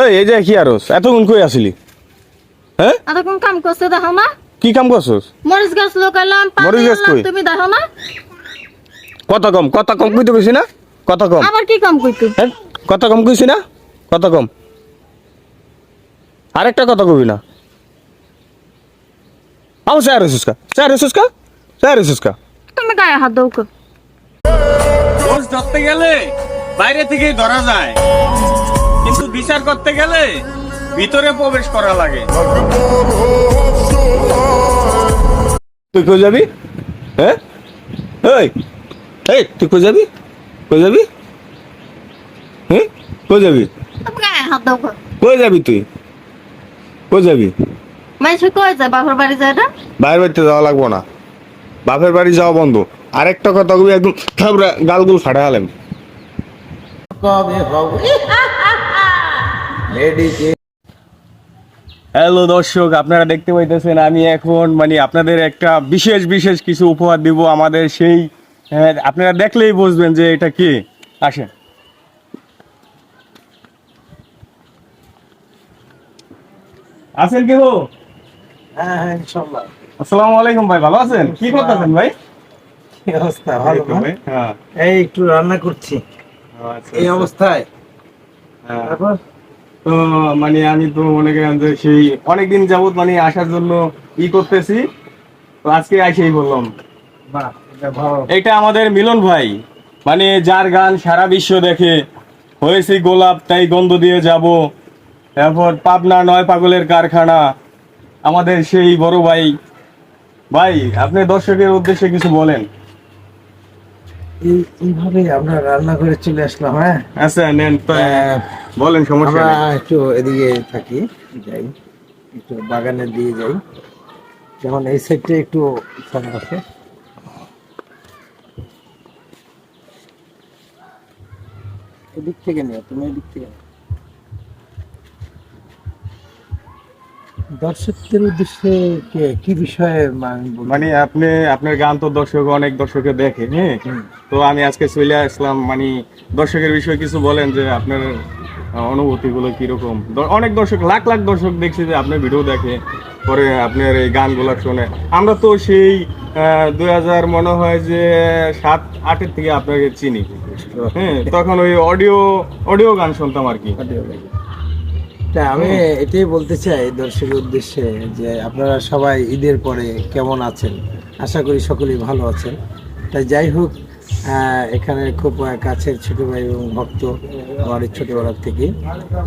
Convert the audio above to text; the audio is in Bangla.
এই যে কি আরস এতক্ষণ কই আসিলি? হ্যাঁ এতক্ষণ কাম করছে দেখো না? কি কাম করছস? মরিচ গাছ লোকাইলাম, মরিচ গাছ কই? তুমি দেখো না? কত কম কইতে কইছি না? কত কম? আবার কি কাম কইতো? হ্যাঁ কত কম কইছি না? কত কম? আরেকটা কথা কবি না। আও স্যার তুমি গায়ে হাত দাও কো। দোষ ধরতে গেলে বাইরে থেকেই ধরা যায়, কিন্তু বিচার করতে গেলে ভিতরে প্রবেশ করা লাগে। তুই কই যাবি? হ্যাঁ এই তুই কই যাবি? হ্যাঁ কই যাবি? তুমি গায়ে হাত দাও কো। কই যাবি তুই? কই যাবি? মাইছে কই যায় বাপের বাড়ি যায় না? বাইরে বাড়িতে যাওয়া লাগবো না, বাপের বাড়ি যাওয়া বন্ধ। আরেকটা কথা কবি একদম থাবরা গালগুল ফাটা হালাম। হ্যালো দর্শক, আপনারা দেখতে পাইতেছেন আমি এখন মানে আপনাদের একটা বিশেষ কিছু উপহার দিব। আমাদের সেই আপনারা দেখলেই বুঝবেন যে এটা কি। আসেন। আছেন কেউ? হ্যাঁ ইনশাআল্লাহ। আসসালামু আলাইকুম ভাই, ভালো আছেন? কি করতেছেন ভাই? কি অবস্থা? ভালো না? হ্যাঁ এই একটু রান্না করছি এই অবস্থায়। তারপর তো মানে আমি তো মনে করেন যে সেই অনেকদিন যাবত মানে আসার জন্য করতেছি, তো আজকে আইসেই বললাম। বাহ, এটা ভালো। এটা আমাদের মিলন ভাই, মানে যার গান সারা বিশ্ব দেখে। হয়েছি গোলাপ তাই গন্ধ দিয়ে যাব, তারপর পাবনা নয় পাগলের কারখানা, আমাদের সেই বড় ভাই। ভাই আপনি দর্শকের উদ্দেশ্যে কিছু বলেন। এইভাবে আমরা রান্না করে চলে আসলাম। হ্যাঁ, আচ্ছা নেন তো, বলেন, সমস্যা আমরা নেই। একটু এদিকে থাকি, যাই একটু বাগানের দিয়ে যাই। যেমন এই সাইডটা একটু ছাদ আছে। এদিক থেকে নিও, তুমি এদিক থেকে নিও। দর্শকদের উদ্দেশ্যে কি বিষয়ে মানে আপনি আপনার গান তো অনেক দর্শকে দেখে, হ্যাঁ। তো আমি আজকে চলে আসলাম, মানে দর্শকের বিষয়ে কিছু বলেন যে আপনার অনুভূতি গুলো কিরকম। অনেক দর্শক, লাখ দর্শক দেখছি যে আপনার ভিডিও দেখে, পরে আপনার এই গানগুলো শোনে। আমরা তো সেই 2000 মনে হয় যে 7-8 থেকে আপনাকে চিনি, হ্যাঁ। তখন ওই অডিও গান শুনতাম আর কি। তা আমি এটাই বলতে চাই দর্শকের উদ্দেশ্যে যে আপনারা সবাই ঈদের পরে কেমন আছেন। আশা করি সকলেই ভালো আছেন। তাই যাই হোক, এখানে খুব কাছের ছোট ভাই এবং ভক্ত আমার ছোটবেলার থেকে